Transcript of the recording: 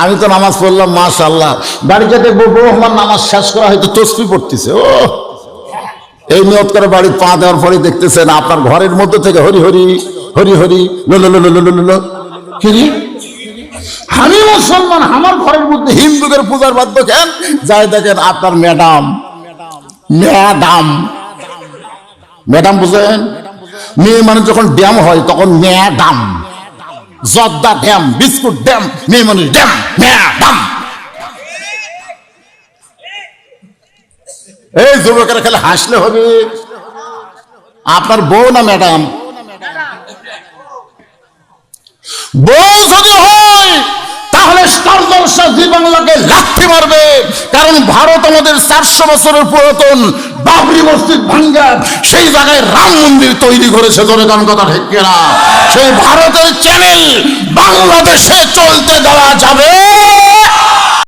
আমি তো নামাজ পড়লাম মাশাআল্লাহ, বাড়িতে দেখবো বউ আমার নামাজ শেষ করা হয়তো তসবিহ পড়তেছে। ও এই নিয়ত করে বাড়ি পা দেওয়ার পরে দেখতেছেন আপনার ঘরের মধ্যে থেকে হরি হরি হরি হরি লো কি আমি মুসলমান, আমার ঘরের মধ্যে হিন্দুদের পূজার বাদ্য কেন যাই দেখেন আপনার ম্যাডাম ম্যাডাম ম্যাডাম বুঝেন, মেয়ে মানুষ যখন ড্যাম হয় তখন ম্যাডাম, জর্দা ড্যাম, বিস্কুট ড্যাম, মেয়ে মানুষ ড্যাম, ম্যাডাম। এই যুবকেরা খেলে হাসলে হবে, আপনার বউ না ম্যাডাম? বউ যদি হয় তাহলে স্টার জলসা জি বাংলাকে লাথি মারবে, কারণ ভারত আমাদের 400 বছরের পুরাতন বাবরি মসজিদ ভাঙ্গা সেই জায়গায় রাম মন্দির তৈরি করেছে। ধরে গান কথা ঠিক কিনা? সেই ভারতের চ্যানেল বাংলাদেশে চলতে দেওয়া যাবে